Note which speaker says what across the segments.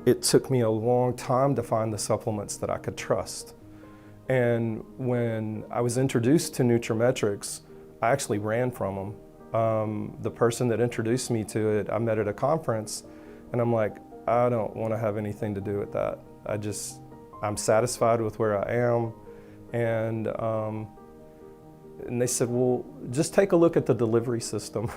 Speaker 1: it took me a long time to find the supplements that I could trust. And when I was introduced to nutraMetrix, I actually ran from them. The person that introduced me to it, I met at a conference, and I'm like, I don't want to have anything to do with that. I'm satisfied with where I am. And they said, well, just take a look at the delivery system.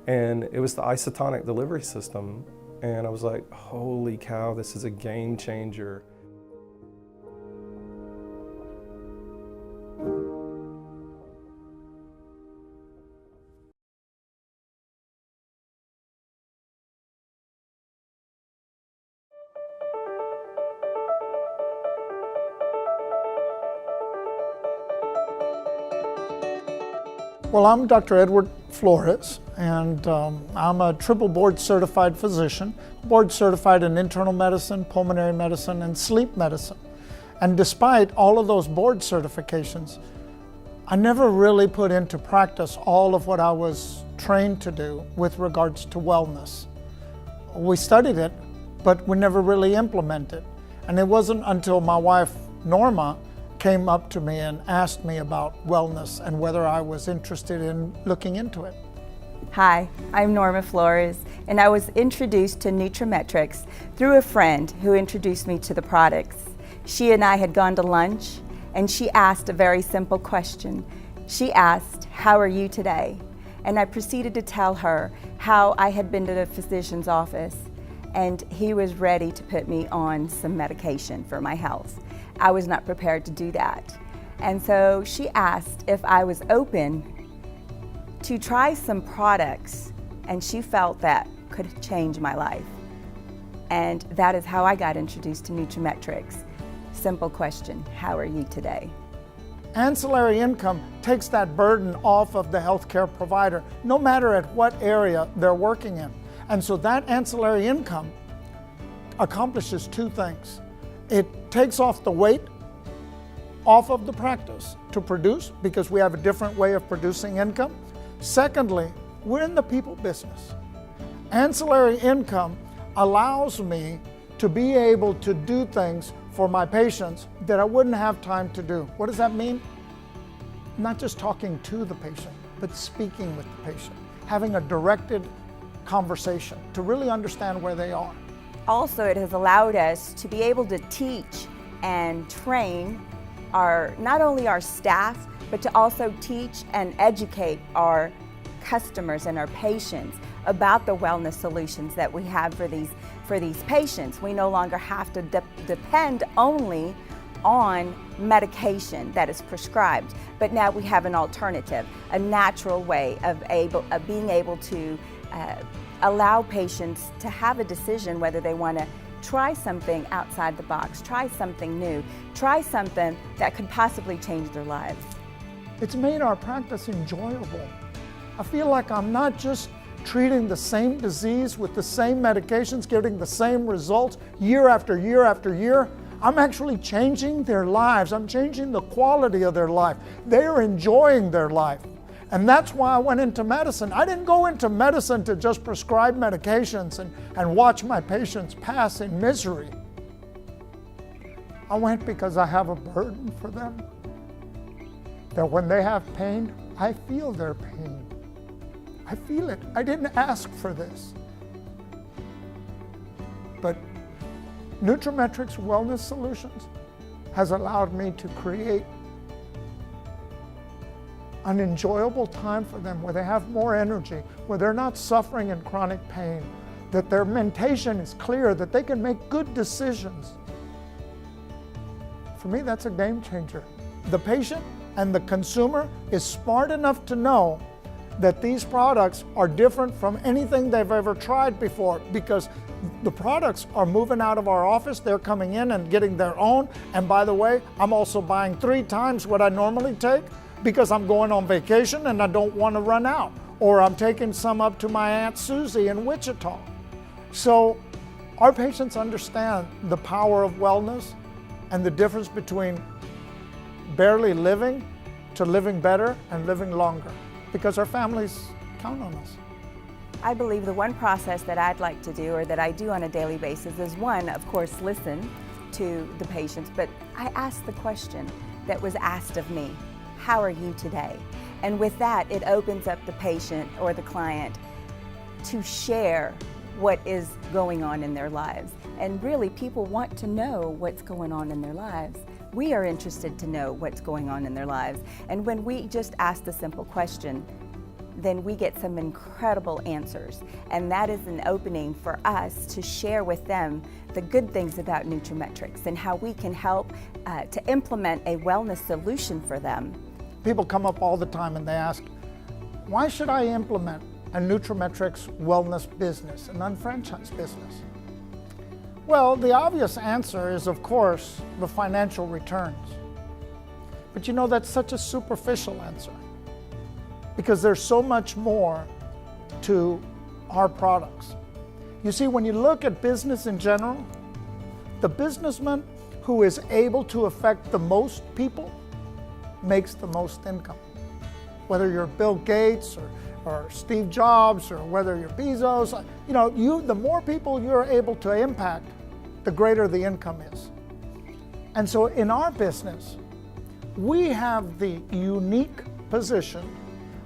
Speaker 1: And it was the isotonic delivery system. And I was like, holy cow, this is a game changer.
Speaker 2: Well, I'm Dr. Edward Flores, and I'm a triple board certified physician, board certified in internal medicine, pulmonary medicine, and sleep medicine. And despite all of those board certifications, I never really put into practice all of what I was trained to do with regards to wellness. We studied it, but we never really implemented. And it wasn't until my wife, Norma, came up to me and asked me about wellness and whether I was interested in looking into it.
Speaker 3: Hi, I'm Norma Flores, and I was introduced to nutraMetrix through a friend who introduced me to the products. She and I had gone to lunch, and she asked a very simple question. She asked, "How are you today?" And I proceeded to tell her how I had been to the physician's office, and he was ready to put me on some medication for my health. I was not prepared to do that. And so she asked if I was open to try some products, and she felt that could change my life. And that is how I got introduced to nutraMetrix. Simple question, how are you today?
Speaker 2: Ancillary income takes that burden off of the healthcare provider, no matter at what area they're working in. And so that ancillary income accomplishes two things. It takes off the weight off of the practice to produce, because we have a different way of producing income. Secondly, we're in the people business. Ancillary income allows me to be able to do things for my patients that I wouldn't have time to do. What does that mean? Not just talking to the patient, but speaking with the patient, having a directed conversation to really understand where they are.
Speaker 3: Also, it has allowed us to be able to teach and train not only our staff, but to also teach and educate our customers and our patients about the wellness solutions that we have for these patients. We no longer have to depend only on medication that is prescribed, but now we have an alternative, a natural way of being able to allow patients to have a decision whether they want to try something outside the box, try something new, try something that could possibly change their lives.
Speaker 2: It's made our practice enjoyable. I feel like I'm not just treating the same disease with the same medications, getting the same results year after year after year. I'm actually changing their lives. I'm changing the quality of their life. They're enjoying their life. And that's why I went into medicine. I didn't go into medicine to just prescribe medications and watch my patients pass in misery. I went because I have a burden for them. That when they have pain, I feel their pain. I feel it. I didn't ask for this. But nutraMetrix Wellness Solutions has allowed me to create an enjoyable time for them where they have more energy, where they're not suffering in chronic pain, that their mentation is clear, that they can make good decisions. For me, that's a game changer. The patient and the consumer is smart enough to know that these products are different from anything they've ever tried before, because the products are moving out of our office, they're coming in and getting their own. And by the way, I'm also buying 3 times what I normally take, because I'm going on vacation and I don't want to run out. Or I'm taking some up to my Aunt Susie in Wichita. So our patients understand the power of wellness and the difference between barely living to living better and living longer, because our families count on us.
Speaker 3: I believe the one process that I'd like to do, or that I do on a daily basis, is one, of course, listen to the patients, but I ask the question that was asked of me: how are you today? And with that, it opens up the patient or the client to share what is going on in their lives. And really, people want to know what's going on in their lives. We are interested to know what's going on in their lives. And when we just ask the simple question, then we get some incredible answers. And that is an opening for us to share with them the good things about nutraMetrix and how we can help to implement a wellness solution for them.
Speaker 2: People come up all the time and they ask, why should I implement a nutraMetrix wellness business, an unfranchised business? Well, the obvious answer is, of course, the financial returns. But you know, that's such a superficial answer, because there's so much more to our products. You see, when you look at business in general, the businessman who is able to affect the most people makes the most income. Whether you're Bill Gates or Steve Jobs, or whether you're Bezos, you know, the more people you're able to impact, the greater the income is. And so in our business, we have the unique position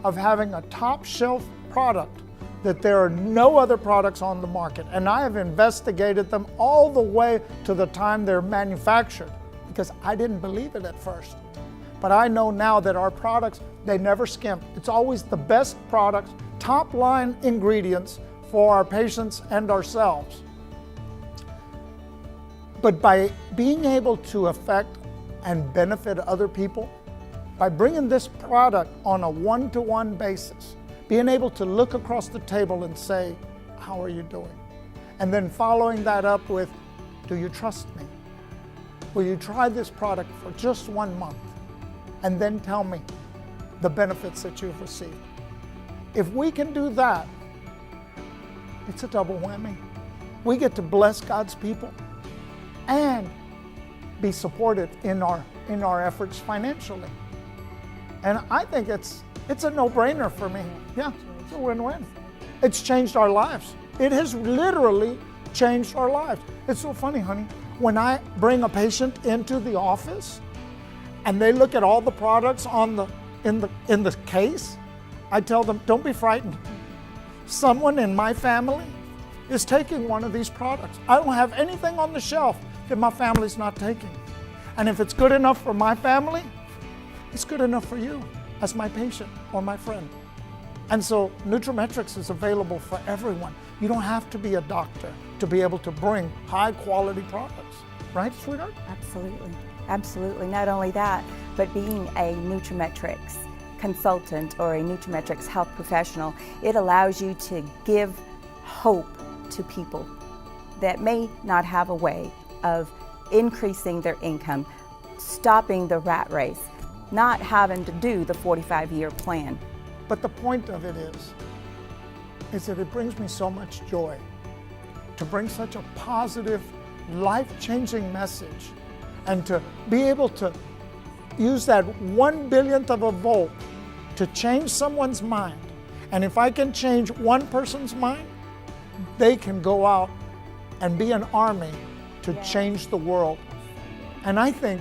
Speaker 2: of having a top shelf product that there are no other products on the market. And I have investigated them all the way to the time they're manufactured, because I didn't believe it at first. But I know now that our products, they never skimp. It's always the best products, top line ingredients for our patients and ourselves. But by being able to affect and benefit other people, by bringing this product on a one-to-one basis, being able to look across the table and say, how are you doing? And then following that up with, do you trust me? Will you try this product for just 1 month? And then tell me the benefits that you've received. If we can do that, it's a double whammy. We get to bless God's people and be supported in our efforts financially. And I think it's a no-brainer for me. Yeah, it's a win-win. It's changed our lives. It has literally changed our lives. It's so funny, honey. When I bring a patient into the office and they look at all the products in the case, I tell them, don't be frightened. Someone in my family is taking one of these products. I don't have anything on the shelf that my family's not taking. And if it's good enough for my family, it's good enough for you as my patient or my friend. And so nutraMetrix is available for everyone. You don't have to be a doctor to be able to bring high quality products. Right, sweetheart?
Speaker 3: Absolutely. Absolutely. Not only that, but being a nutraMetrix consultant or a nutraMetrix health professional, it allows you to give hope to people that may not have a way of increasing their income, stopping the rat race, not having to do the 45-year plan.
Speaker 2: But the point of it is that it brings me so much joy to bring such a positive, life-changing message, and to be able to use that 1/1000th of a volt to change someone's mind. And if I can change one person's mind, they can go out and be an army to change the world. And I think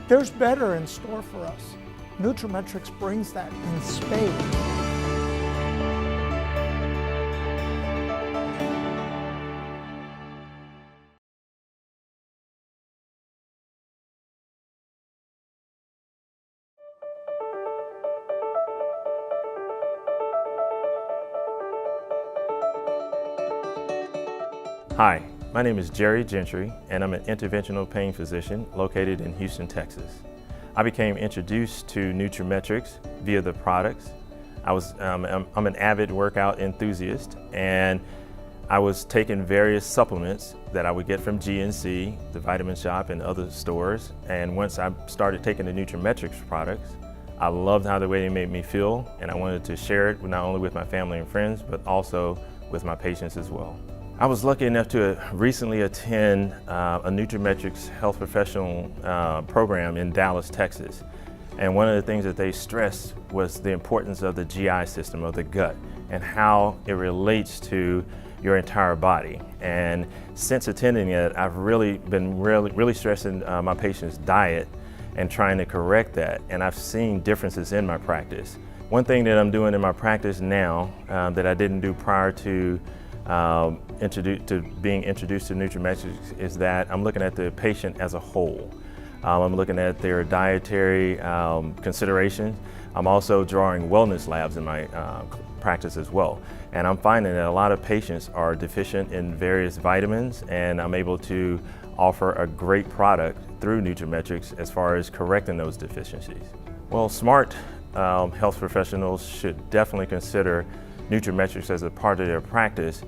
Speaker 2: there's better in store for us. nutraMetrix brings that in spades.
Speaker 4: Hi, my name is Jerry Gentry, and I'm an interventional pain physician located in Houston, Texas. I became introduced to nutraMetrix via the products. I'm an avid workout enthusiast, and I was taking various supplements that I would get from GNC, the Vitamin Shop, and other stores. And once I started taking the nutraMetrix products, I loved how the way they made me feel, and I wanted to share it not only with my family and friends, but also with my patients as well. I was lucky enough to recently attend a nutraMetrix health professional program in Dallas, Texas. And one of the things that they stressed was the importance of the GI system, of the gut, and how it relates to your entire body. And since attending it, I've really been really stressing my patients' diet and trying to correct that. And I've seen differences in my practice. One thing that I'm doing in my practice now that I didn't do prior to being introduced to nutraMetrix is that I'm looking at the patient as a whole. I'm looking at their dietary considerations. I'm also drawing wellness labs in my practice as well. And I'm finding that a lot of patients are deficient in various vitamins, and I'm able to offer a great product through nutraMetrix as far as correcting those deficiencies. Well, smart health professionals should definitely consider nutraMetrix as a part of their practice,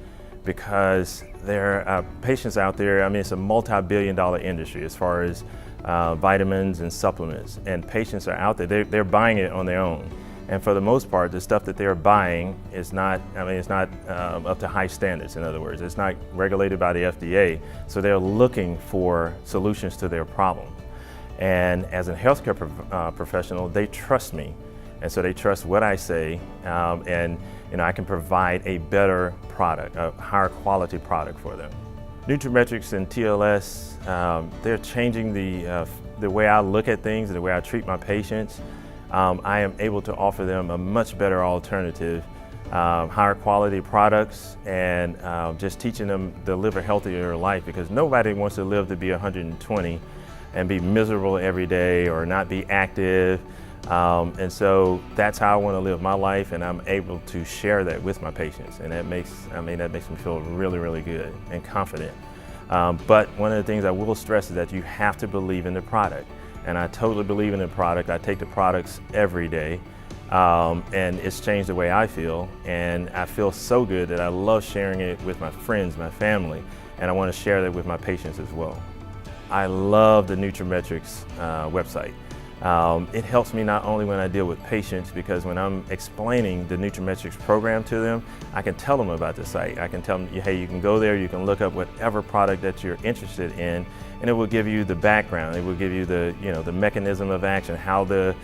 Speaker 4: because there are patients out there, I mean, it's a multi-billion-dollar industry as far as vitamins and supplements, and patients are out there, they're buying it on their own. And for the most part, the stuff that they're buying is not, it's not up to high standards, in other words. It's not regulated by the FDA, so they're looking for solutions to their problem. And as a healthcare professional, they trust me. And so they trust what I say, and I can provide a better product, a higher quality product for them. nutraMetrix and TLS, they're changing the way I look at things and the way I treat my patients. I am able to offer them a much better alternative, higher quality products, and just teaching them to live a healthier life, because nobody wants to live to be 120 and be miserable every day or not be active. And so that's how I want to live my life, and I'm able to share that with my patients, and that makes me feel really, really good and confident. But one of the things I will stress is that you have to believe in the product, and I totally believe in the product. I take the products every day, and it's changed the way I feel, and I feel so good that I love sharing it with my friends, my family, and I want to share that with my patients as well. I love the nutraMetrix website. It helps me not only when I deal with patients, because when I'm explaining the nutraMetrix program to them, I can tell them about the site. I can tell them, hey, you can go there, you can look up whatever product that you're interested in, and it will give you the background. It will give you the, the mechanism of action, how the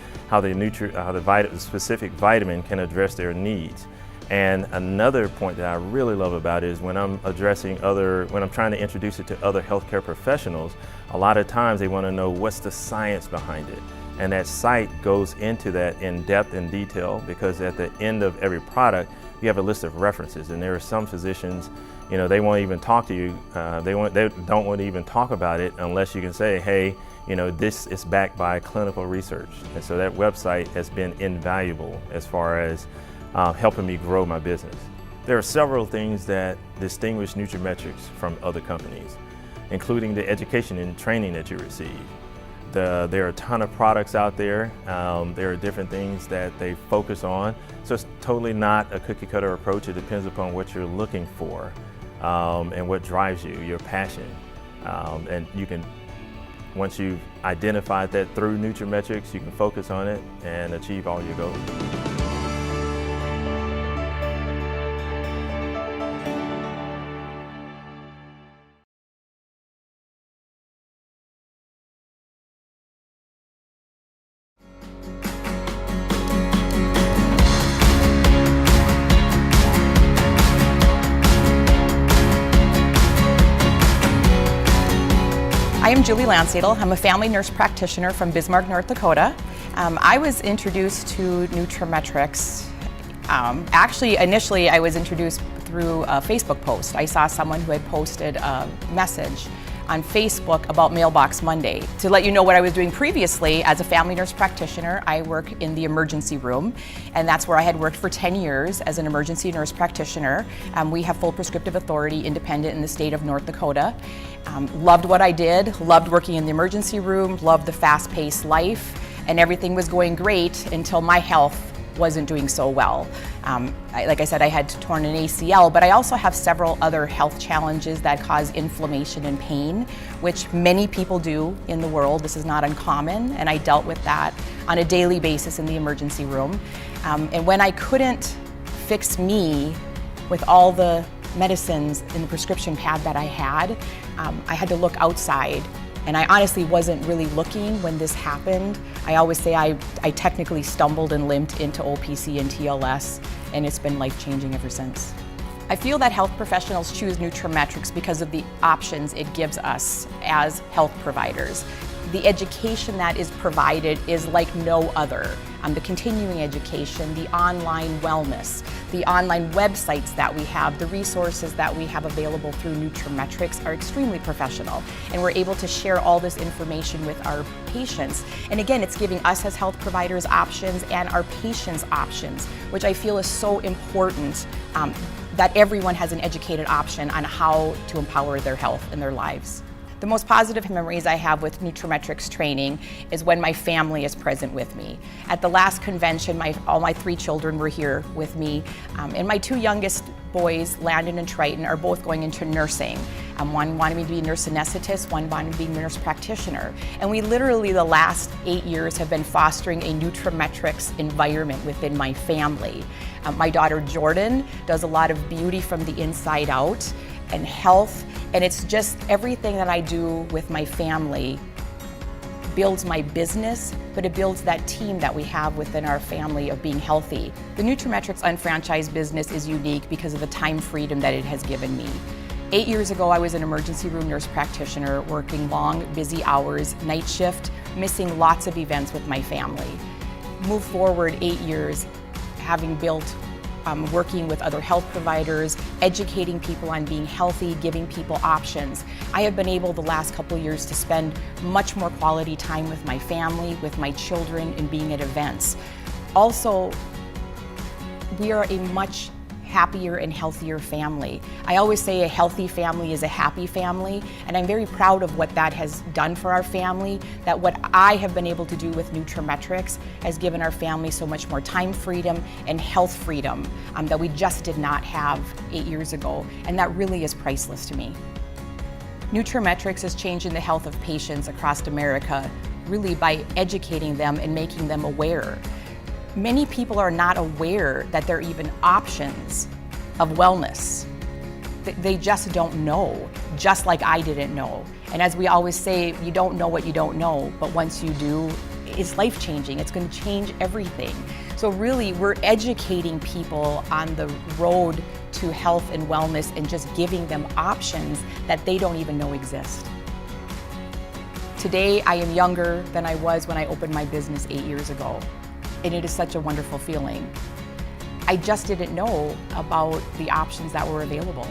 Speaker 4: specific vitamin can address their needs. And another point that I really love about it is when I'm trying to introduce it to other healthcare professionals, a lot of times they want to know what's the science behind it. And that site goes into that in depth and detail, because at the end of every product, you have a list of references. And there are some physicians, they won't even talk to you. They don't want to even talk about it unless you can say, hey, this is backed by clinical research. And so that website has been invaluable as far as helping me grow my business. There are several things that distinguish nutraMetrix from other companies, including the education and training that you receive. There are a ton of products out there. There are different things that they focus on. So it's totally not a cookie cutter approach. It depends upon what you're looking for and what drives you, your passion. And you can, once you've identified that through nutraMetrix, you can focus on it and achieve all your goals.
Speaker 5: I am Julie Landsadel. I'm a family nurse practitioner from Bismarck, North Dakota. I was introduced to nutraMetrix. Actually, initially I was introduced through a Facebook post. I saw someone who had posted a message on Facebook about Mailbox Monday. To let you know what I was doing previously, as a family nurse practitioner, I work in the emergency room, and that's where I had worked for 10 years as an emergency nurse practitioner. We have full prescriptive authority, independent in the state of North Dakota. Loved what I did, loved working in the emergency room, loved the fast-paced life, and everything was going great until my health wasn't doing so well. Like I said, I had torn an ACL, but I also have several other health challenges that cause inflammation and pain, which many people do in the world. This is not uncommon, and I dealt with that on a daily basis in the emergency room. And when I couldn't fix me with all the medicines in the prescription pad that I had to look outside And I honestly wasn't really looking when this happened. I always say I technically stumbled and limped into OPC and TLS, and it's been life-changing ever since. I feel that health professionals choose nutraMetrix because of the options it gives us as health providers. The education that is provided is like no other. The continuing education, the online wellness, the online websites that we have, the resources that we have available through nutraMetrix are extremely professional, and we're able to share all this information with our patients. And again, it's giving us as health providers options and our patients options, which I feel is so important, that everyone has an educated option on how to empower their health and their lives. The most positive memories I have with nutraMetrix training is when my family is present with me. At the last convention, all my 3 children were here with me, and my 2 youngest boys, Landon and Triton, are both going into nursing. One wanted me to be a nurse anesthetist, one wanted me to be a nurse practitioner. And we literally, the last 8 years, have been fostering a nutraMetrix environment within my family. My daughter Jordan does a lot of beauty from the inside out and health, and it's just everything that I do with my family builds my business, but it builds that team that we have within our family of being healthy. The nutraMetrix unfranchised business is unique because of the time freedom that it has given me. 8 years ago, I was an emergency room nurse practitioner, working long, busy hours, night shift, missing lots of events with my family. Move forward 8 years, having built working with other health providers, educating people on being healthy, giving people options. I have been able the last couple of years to spend much more quality time with my family, with my children, and being at events. Also, we are a much happier and healthier family. I always say a healthy family is a happy family, and I'm very proud of what that has done for our family, that what I have been able to do with nutraMetrix has given our family so much more time freedom and health freedom that we just did not have 8 years ago, and that really is priceless to me. nutraMetrix is changing the health of patients across America, really by educating them and making them aware. Many people are not aware that there are even options of wellness. They just don't know, just like I didn't know. And as we always say, you don't know what you don't know, but once you do, it's life-changing. It's going to change everything. So really, we're educating people on the road to health and wellness and just giving them options that they don't even know exist. Today, I am younger than I was when I opened my business 8 years ago. And it is such a wonderful feeling. I just didn't know about the options that were available.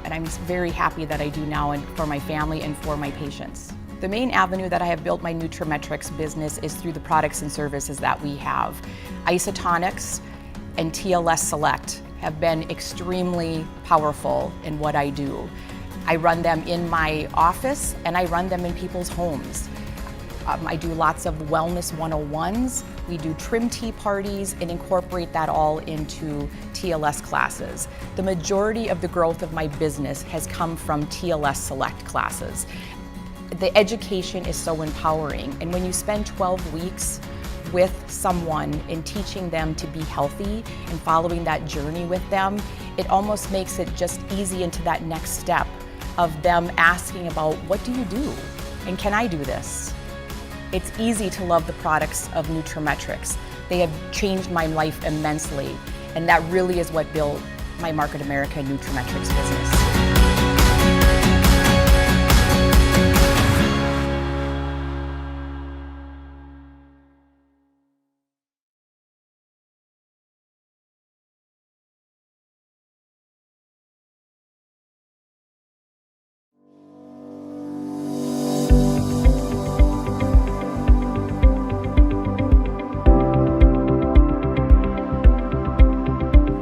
Speaker 5: And I'm very happy that I do now, and for my family and for my patients. The main avenue that I have built my nutraMetrix business is through the products and services that we have. Isotonics and TLS Select have been extremely powerful in what I do. I run them in my office and I run them in people's homes. I do lots of wellness 101s. We do trim tea parties and incorporate that all into TLS classes. The majority of the growth of my business has come from TLS Select classes. The education is so empowering, and when you spend 12 weeks with someone and teaching them to be healthy and following that journey with them, it almost makes it just easy into that next step of them asking about, what do you do? And can I do this? It's easy to love the products of nutraMetrix. They have changed my life immensely, and that really is what built my Market America nutraMetrix business.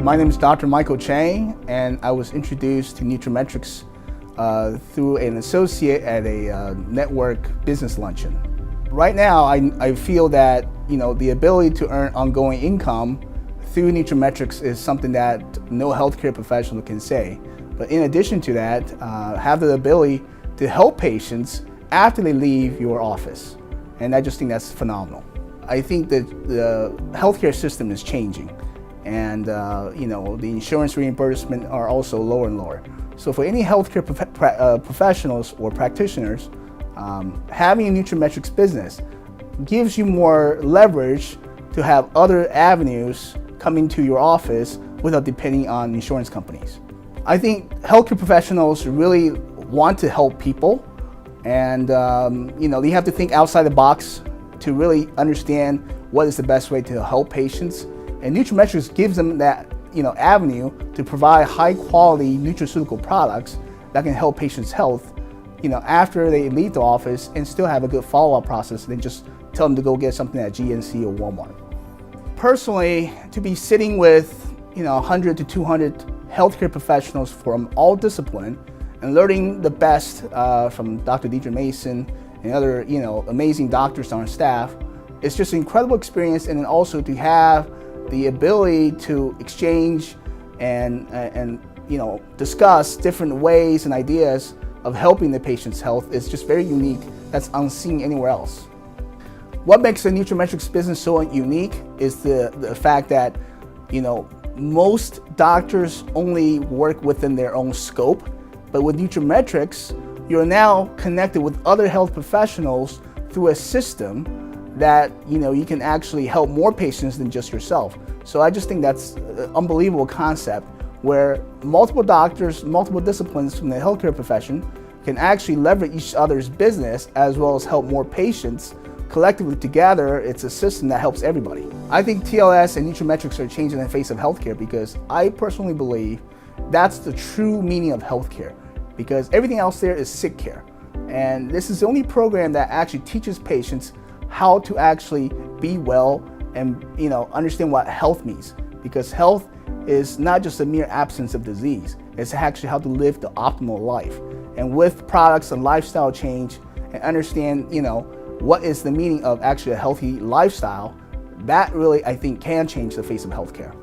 Speaker 6: My name is Dr. Michael Chang, and I was introduced to nutraMetrix through an associate at a network business luncheon. Right now, I feel that the ability to earn ongoing income through nutraMetrix is something that no healthcare professional can say. But in addition to that, have the ability to help patients after they leave your office, and I just think that's phenomenal. I think that the healthcare system is changing. And the insurance reimbursement are also lower and lower. So for any healthcare professionals or practitioners, Having a nutraMetrix business gives you more leverage to have other avenues coming to your office without depending on insurance companies. I think healthcare professionals really want to help people, and they have to think outside the box to really understand what is the best way to help patients. And nutraMetrix gives them that avenue to provide high quality nutraceutical products that can help patients' health after they leave the office, and still have a good follow-up process than just tell them to go get something at GNC or Walmart. Personally, to be sitting with 100 to 200 healthcare professionals from all discipline and learning the best from Dr. Deidre Mason and other amazing doctors on our staff, it's just an incredible experience. And then also to have the ability to exchange and discuss different ways and ideas of helping the patient's health is just very unique. That's unseen anywhere else. What makes the nutraMetrix business so unique is the fact that most doctors only work within their own scope, but with nutraMetrix, you're now connected with other health professionals through a system that you can actually help more patients than just yourself. So I just think that's an unbelievable concept where multiple doctors, multiple disciplines from the healthcare profession can actually leverage each other's business as well as help more patients. Collectively together, it's a system that helps everybody. I think TLS and nutraMetrix are changing the face of healthcare because I personally believe that's the true meaning of healthcare, because everything else there is sick care. And this is the only program that actually teaches patients how to actually be well and understand what health means, because health is not just a mere absence of disease, it's actually how to live the optimal life. And with products and lifestyle change and understand what is the meaning of actually a healthy lifestyle, that really I think can change the face of healthcare.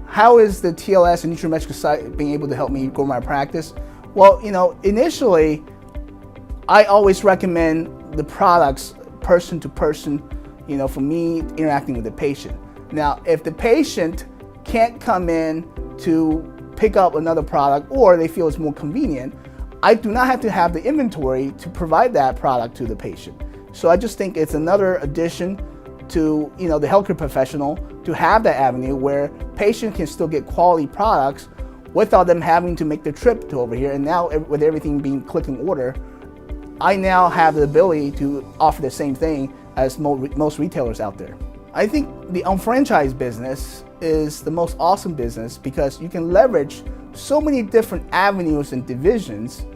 Speaker 6: How is the TLS and nutraMetrix site being able to help me grow my practice? Well, initially I always recommend the products person to person, for me interacting with the patient. Now, if the patient can't come in to pick up another product or they feel it's more convenient, I do not have to have the inventory to provide that product to the patient. So I just think it's another addition to the healthcare professional to have that avenue where patients can still get quality products without them having to make the trip to over here. And now with everything being click and order, I now have the ability to offer the same thing as most retailers out there. I think the unfranchised business is the most awesome business because you can leverage so many different avenues and divisions,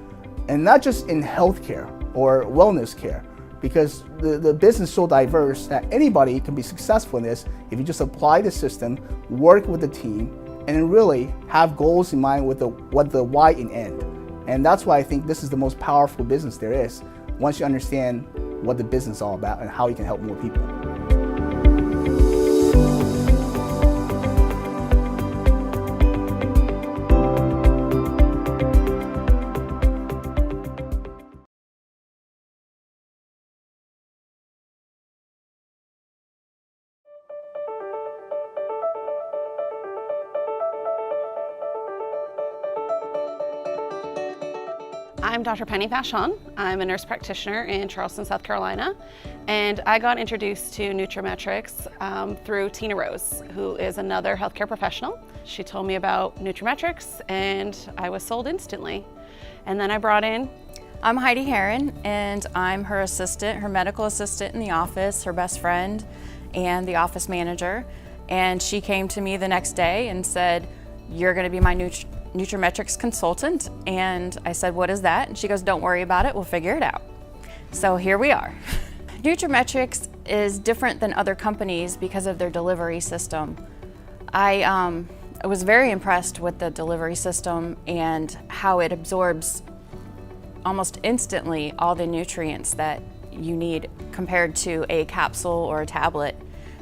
Speaker 6: and not just in healthcare or wellness care, because the business is so diverse that anybody can be successful in this if you just apply the system, work with the team, and then really have goals in mind with what the why in end. And that's why I think this is the most powerful business there is, once you understand what the business is all about and how you can help more people.
Speaker 7: I'm Dr. Penny Vachon. I'm a nurse practitioner in Charleston, South Carolina, and I got introduced to nutraMetrix through Tina Rose, who is another healthcare professional. She told me about nutraMetrix and I was sold instantly. And then I brought in...
Speaker 8: I'm Heidi Heron, and I'm her assistant, her medical assistant in the office, her best friend, and the office manager. And she came to me the next day and said, "You're going to be my nutraMetrix consultant." And I said, "What is that?" And she goes, "Don't worry about it, we'll figure it out." So here we are. nutraMetrix is different than other companies because of their delivery system. I was very impressed with the delivery system and how it absorbs almost instantly all the nutrients that you need compared to a capsule or a tablet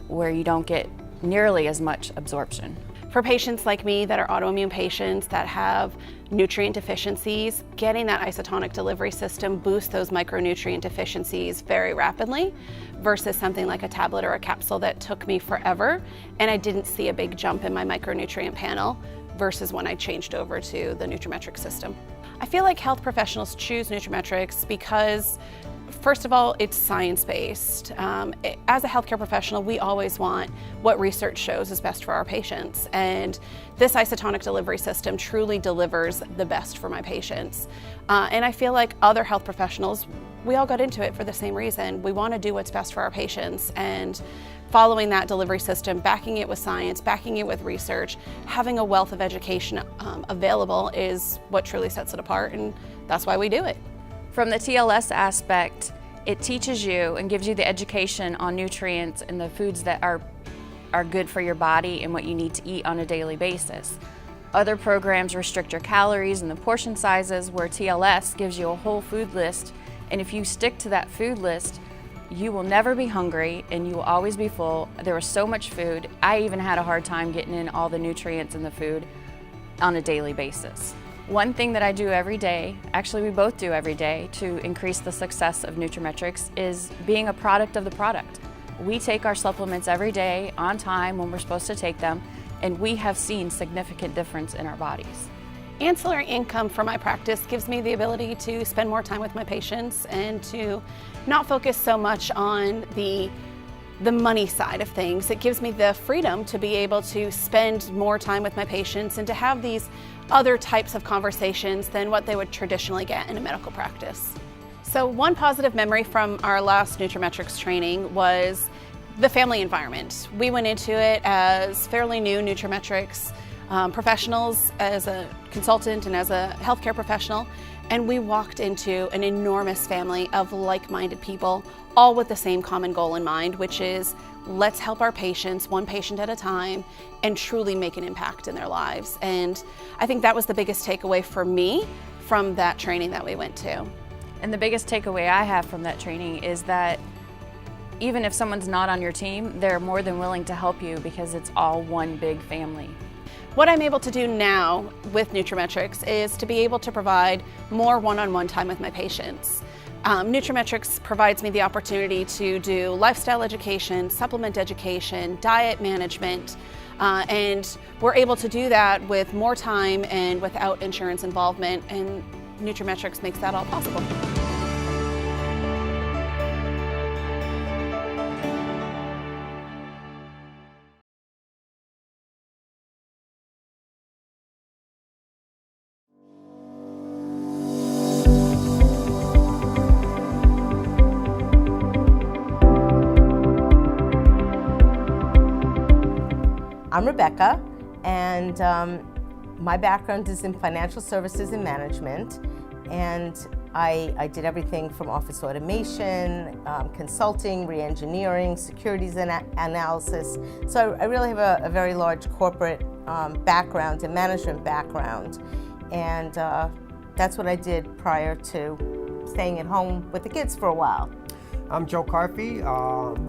Speaker 8: where you don't get nearly as much absorption.
Speaker 7: For patients like me that are autoimmune patients that have nutrient deficiencies, getting that isotonic delivery system boosts those micronutrient deficiencies very rapidly versus something like a tablet or a capsule that took me forever, and I didn't see a big jump in my micronutrient panel versus when I changed over to the nutraMetrix system. I feel like health professionals choose nutraMetrix because First of all, it's science-based. As a healthcare professional, we always want what research shows is best for our patients, and this isotonic delivery system truly delivers the best for my patients. And I feel like other health professionals, we all got into it for the same reason. We want to do what's best for our patients, and following that delivery system, backing it with science, backing it with research, having a wealth of education available is what truly sets it apart, and that's why we do it.
Speaker 8: From the TLS aspect, it teaches you and gives you the education on nutrients and the foods that are good for your body and what you need to eat on a daily basis. Other programs restrict your calories and the portion sizes, where TLS gives you a whole food list, and if you stick to that food list, you will never be hungry and you will always be full. There was so much food. I even had a hard time getting in all the nutrients in the food on a daily basis. One thing that I do every day, actually we both do every day, to increase the success of nutraMetrix is being a product of the product. We take our supplements every day on time when we're supposed to take them, and we have seen significant difference in our bodies.
Speaker 7: Ancillary income for my practice gives me the ability to spend more time with my patients and to not focus so much on the money side of things. It gives me the freedom to be able to spend more time with my patients and to have these other types of conversations than what they would traditionally get in a medical practice. So one positive memory from our last nutraMetrix training was the family environment. We went into it as fairly new nutraMetrix professionals, as a consultant and as a healthcare professional, and we walked into an enormous family of like-minded people, all with the same common goal in mind, which is let's help our patients one patient at a time and truly make an impact in their lives. And I think that was the biggest takeaway for me from that training that we went to.
Speaker 8: And the biggest takeaway I have from that training is that even if someone's not on your team, they're more than willing to help you because it's all one big family.
Speaker 7: What I'm able to do now with nutraMetrix is to be able to provide more one-on-one time with my patients. nutraMetrix provides me the opportunity to do lifestyle education, supplement education, diet management, and we're able to do that with more time and without insurance involvement, and nutraMetrix makes that all possible.
Speaker 9: I'm Rebecca, and my background is in financial services and management, and I did everything from office automation, consulting, re-engineering, securities analysis. So I really have a very large corporate background and management background, and that's what I did prior to staying at home with the kids for a while.
Speaker 10: I'm Joe Carfey,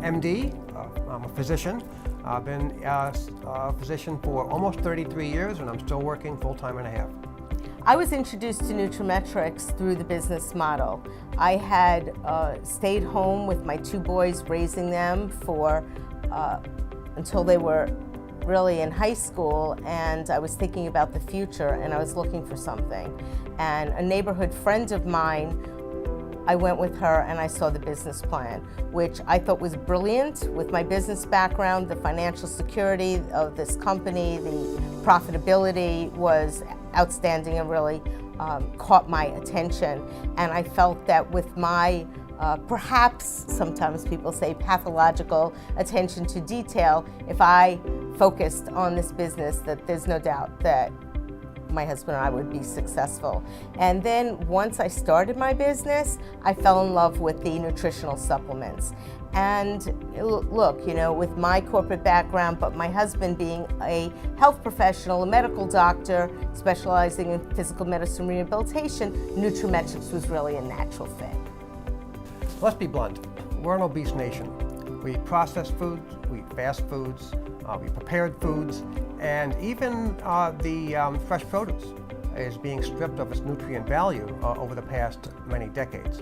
Speaker 10: MD. I'm a physician. I've been a physician for almost 33 years, and I'm still working full-time and a half.
Speaker 9: I was introduced to nutraMetrix through the business model. I had stayed home with my two boys, raising them for until they were really in high school, and I was thinking about the future, and I was looking for something. And a neighborhood friend of mine, I went with her and I saw the business plan, which I thought was brilliant with my business background. The financial security of this company, the profitability was outstanding and really caught my attention. And I felt that with my perhaps sometimes people say pathological attention to detail, if I focused on this business, that there's no doubt that my husband and I would be successful. And then once I started my business, I fell in love with the nutritional supplements. And look, you know, with my corporate background, but my husband being a health professional, a medical doctor, specializing in physical medicine rehabilitation, nutraMetrix was really a natural fit.
Speaker 10: Let's be blunt. We're an obese nation. We eat processed foods, we eat fast foods, we prepared foods, and even the fresh produce is being stripped of its nutrient value over the past many decades.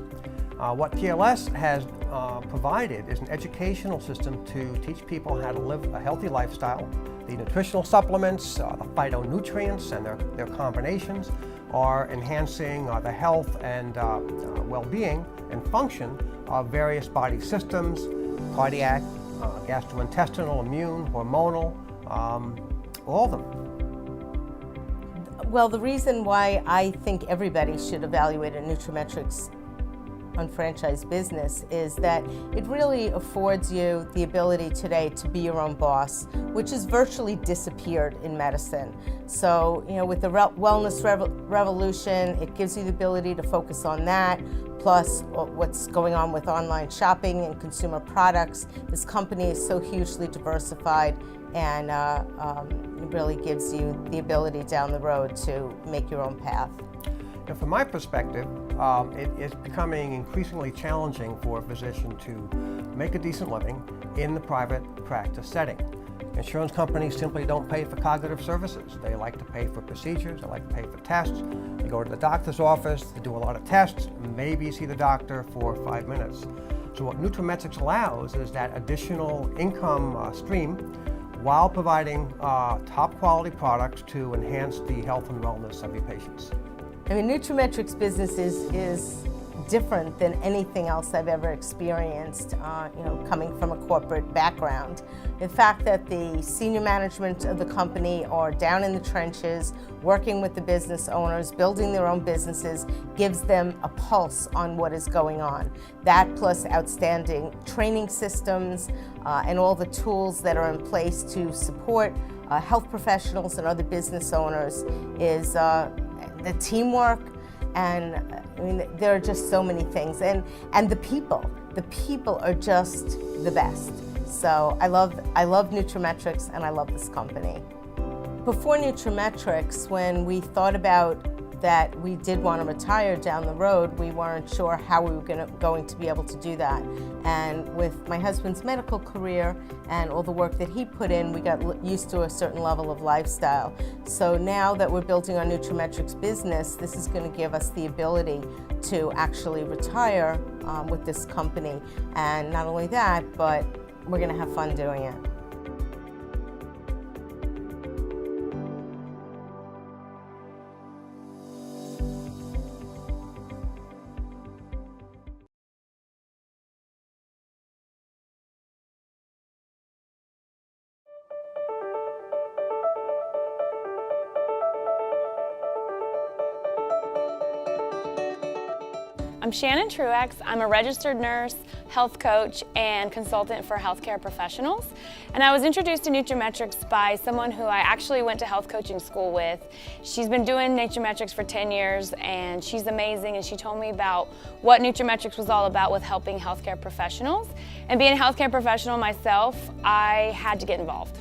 Speaker 10: What TLS has provided is an educational system to teach people how to live a healthy lifestyle. The nutritional supplements, the phytonutrients and their combinations are enhancing the health and well-being and function of various body systems, cardiac, gastrointestinal, immune, hormonal, all of them.
Speaker 9: Well, the reason why I think everybody should evaluate a nutraMetrix unfranchised business is that it really affords you the ability today to be your own boss, which has virtually disappeared in medicine. So, with the wellness revolution, it gives you the ability to focus on that, plus what's going on with online shopping and consumer products. This company is so hugely diversified, and it really gives you the ability down the road to make your own path.
Speaker 10: And from my perspective, it is becoming increasingly challenging for a physician to make a decent living in the private practice setting. Insurance companies simply don't pay for cognitive services. They like to pay for procedures, they like to pay for tests. You go to the doctor's office, they do a lot of tests, maybe you see the doctor for 5 minutes. So what nutraMetrix allows is that additional income stream while providing top quality products to enhance the health and wellness of your patients.
Speaker 9: I mean, nutraMetrix business is different than anything else I've ever experienced, coming from a corporate background. The fact that the senior management of the company are down in the trenches, working with the business owners, building their own businesses, gives them a pulse on what is going on. That plus outstanding training systems and all the tools that are in place to support health professionals and other business owners is the teamwork, and I mean, there are just so many things, and the people are just the best. So I love nutraMetrix, and I love this company. Before nutraMetrix, when we thought about that we did want to retire down the road, we weren't sure how we were going to be able to do that. And with my husband's medical career and all the work that he put in, we got used to a certain level of lifestyle. So now that we're building our nutraMetrix business, this is going to give us the ability to actually retire with this company. And not only that, but we're going to have fun doing it.
Speaker 11: I'm Shannon Truex. I'm a registered nurse, health coach, and consultant for healthcare professionals. And I was introduced to nutraMetrix by someone who I actually went to health coaching school with. She's been doing nutraMetrix for 10 years, and she's amazing, and she told me about what nutraMetrix was all about with helping healthcare professionals. And being a healthcare professional myself, I had to get involved.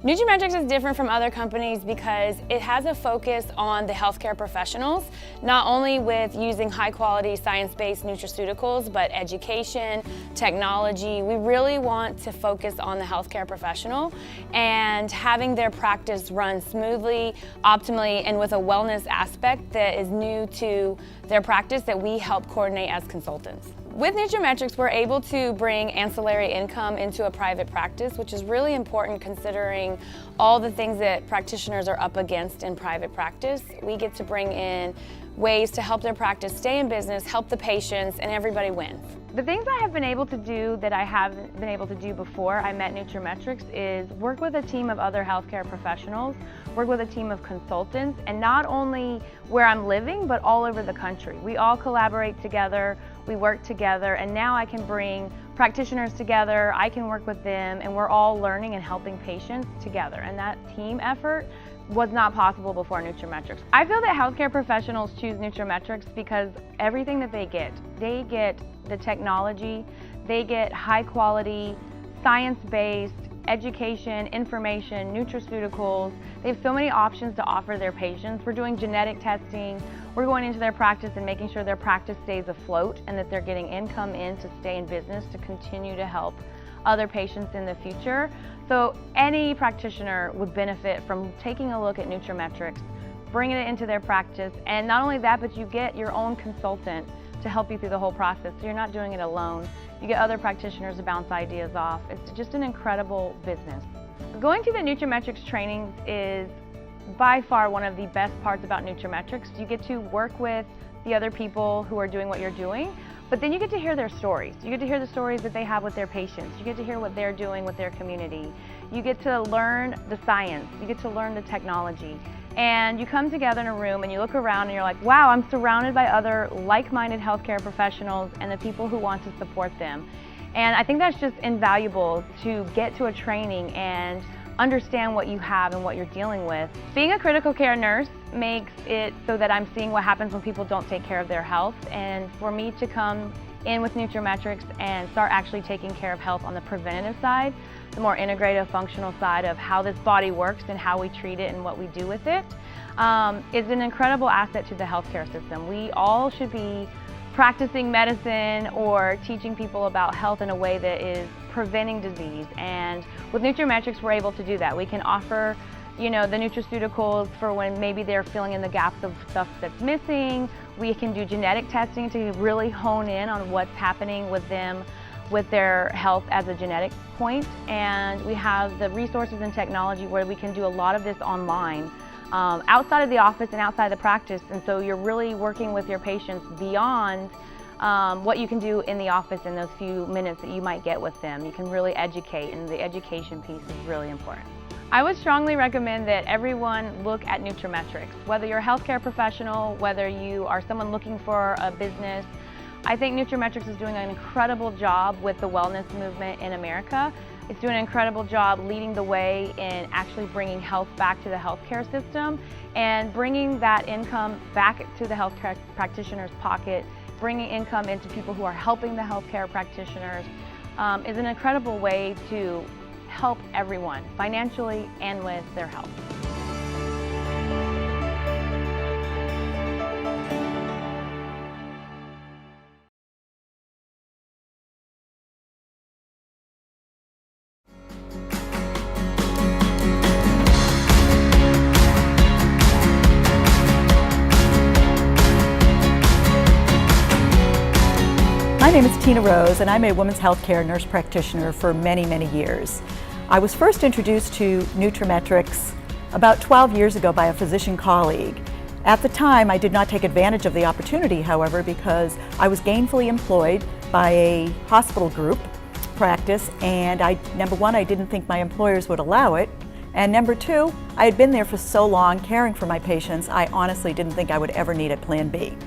Speaker 11: nutraMetrix is different from other companies because it has a focus on the healthcare professionals, not only with using high-quality science-based nutraceuticals, but education, technology. We really want to focus on the healthcare professional and having their practice run smoothly, optimally, and with a wellness aspect that is new to their practice that we help coordinate as consultants. With nutraMetrix, we're able to bring ancillary income into a private practice, which is really important considering all the things that practitioners are up against in private practice. We get to bring in ways to help their practice stay in business, help the patients, and everybody wins. The things I have been able to do that I haven't been able to do before I met nutraMetrix is work with a team of other healthcare professionals, work with a team of consultants, and not only where I'm living, but all over the country. We all collaborate together, we work together, and now I can bring practitioners together, I can work with them, and we're all learning and helping patients together. And that team effort was not possible before nutraMetrix. I feel that healthcare professionals choose nutraMetrix because everything that they get the technology, they get high quality, science-based education, information, nutraceuticals. They have so many options to offer their patients. We're doing genetic testing. We're going into their practice and making sure their practice stays afloat and that they're getting income in to stay in business to continue to help other patients in the future. So any practitioner would benefit from taking a look at nutraMetrix, bringing it into their practice, and not only that, but you get your own consultant to help you through the whole process. So you're not doing it alone. You get other practitioners to bounce ideas off. It's just an incredible business. Going to the nutraMetrix trainings is
Speaker 12: by far one of the best parts about nutraMetrix. You get to work with the other people who are doing what you're doing, but then you get to hear their stories. You get to hear the stories that they have with their patients. You get to hear what they're doing with their community. You get to learn the science. You get to learn the technology. And you come together in a room and you look around and you're like, wow, I'm surrounded by other like-minded healthcare professionals and the people who want to support them. And I think that's just invaluable to get to a training and understand what you have and what you're dealing with. Being a critical care nurse makes it so that I'm seeing what happens when people don't take care of their health, and for me to come in with nutraMetrix and start actually taking care of health on the preventative side, the more integrative functional side of how this body works and how we treat it and what we do with it, is an incredible asset to the healthcare system. We all should be practicing medicine or teaching people about health in a way that is preventing disease, and with nutraMetrix we're able to do that. We can offer, the nutraceuticals for when maybe they're filling in the gaps of stuff that's missing. We can do genetic testing to really hone in on what's happening with them with their health as a genetic point, and we have the resources and technology where we can do a lot of this online, outside of the office and outside of the practice, and so you're really working with your patients beyond what you can do in the office in those few minutes that you might get with them. You can really educate, and the education piece is really important. I would strongly recommend that everyone look at nutraMetrix. Whether you're a healthcare professional, whether you are someone looking for a business, I think nutraMetrix is doing an incredible job with the wellness movement in America. It's doing an incredible job leading the way in actually bringing health back to the healthcare system and bringing that income back to the healthcare practitioner's pocket, bringing income into people who are helping the healthcare practitioners, is an incredible way to help everyone financially and with their health.
Speaker 13: My name is Tina Rose, and I'm a women's healthcare nurse practitioner for many, many years. I was first introduced to nutraMetrix about 12 years ago by a physician colleague. At the time, I did not take advantage of the opportunity, however, because I was gainfully employed by a hospital group practice, and number one, I didn't think my employers would allow it, and number two, I had been there for so long caring for my patients, I honestly didn't think I would ever need a plan B.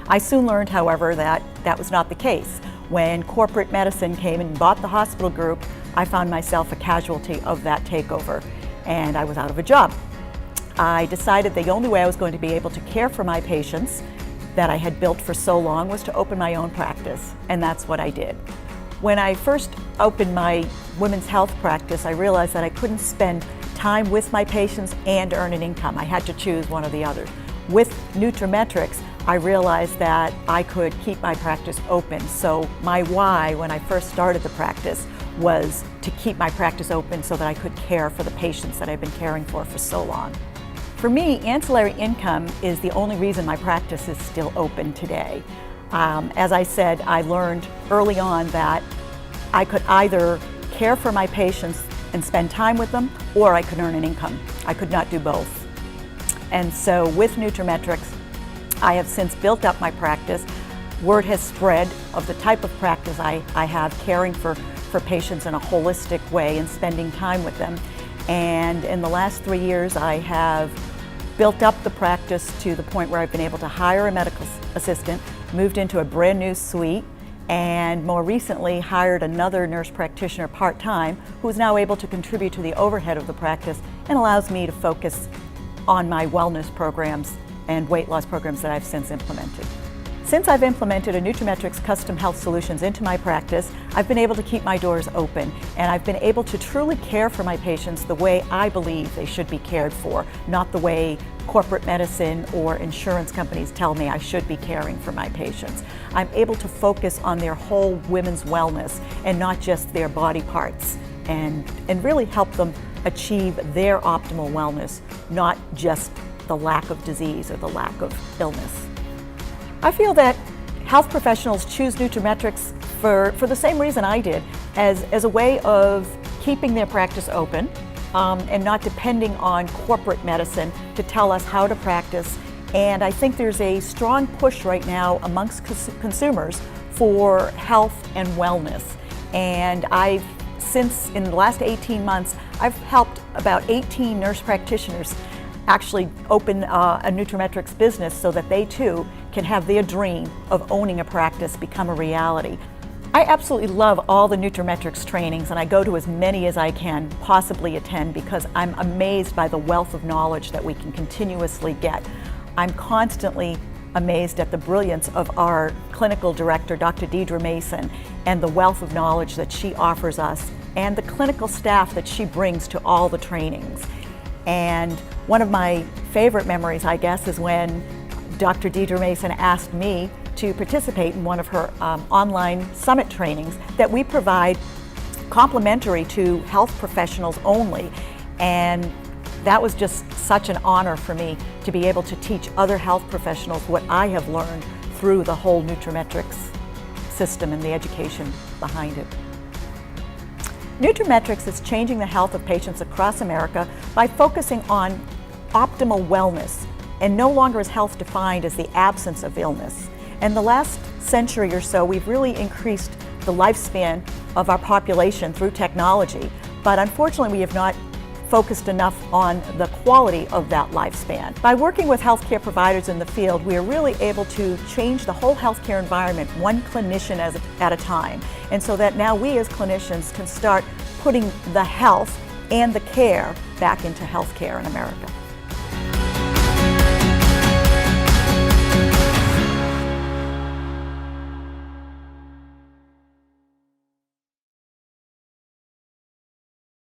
Speaker 13: I soon learned, however, that that was not the case. When corporate medicine came and bought the hospital group, I found myself a casualty of that takeover, and I was out of a job. I decided the only way I was going to be able to care for my patients that I had built for so long was to open my own practice, and that's what I did. When I first opened my women's health practice, I realized that I couldn't spend time with my patients and earn an income. I had to choose one or the other. With nutraMetrix, I realized that I could keep my practice open. So my why when I first started the practice was to keep my practice open so that I could care for the patients that I've been caring for so long. For me, ancillary income is the only reason my practice is still open today. As I said, I learned early on that I could either care for my patients and spend time with them, or I could earn an income. I could not do both. And so with nutraMetrix, I have since built up my practice. Word has spread of the type of practice I have, caring for patients in a holistic way and spending time with them. And in the last 3 years, I have built up the practice to the point where I've been able to hire a medical assistant, moved into a brand new suite, and more recently hired another nurse practitioner part-time who is now able to contribute to the overhead of the practice and allows me to focus on my wellness programs and weight loss programs that I've since implemented. Since I've implemented a nutraMetrix custom health solutions into my practice, I've been able to keep my doors open, and I've been able to truly care for my patients the way I believe they should be cared for, not the way corporate medicine or insurance companies tell me I should be caring for my patients. I'm able to focus on their whole women's wellness and not just their body parts, and really help them achieve their optimal wellness, not just the lack of disease or the lack of illness. I feel that health professionals choose nutraMetrix for the same reason I did, as a way of keeping their practice open and not depending on corporate medicine to tell us how to practice. And I think there's a strong push right now amongst consumers for health and wellness. And since in the last 18 months, I've helped about 18 nurse practitioners actually open a nutraMetrix business so that they too can have their dream of owning a practice become a reality. I absolutely love all the nutraMetrix trainings, and I go to as many as I can possibly attend because I'm amazed by the wealth of knowledge that we can continuously get. I'm constantly amazed at the brilliance of our clinical director, Dr. Deidre Mason, and the wealth of knowledge that she offers us, and the clinical staff that she brings to all the trainings. And one of my favorite memories, I guess, is when Dr. Deidre Mason asked me to participate in one of her online summit trainings that we provide complimentary to health professionals only. And that was just such an honor for me to be able to teach other health professionals what I have learned through the whole nutraMetrix system and the education behind it. nutraMetrix is changing the health of patients across America by focusing on optimal wellness, and no longer is health defined as the absence of illness. In the last century or so, we've really increased the lifespan of our population through technology, but unfortunately we have not focused enough on the quality of that lifespan. By working with healthcare providers in the field, we are really able to change the whole healthcare environment one clinician at a time. And so that now we as clinicians can start putting the health and the care back into healthcare in America.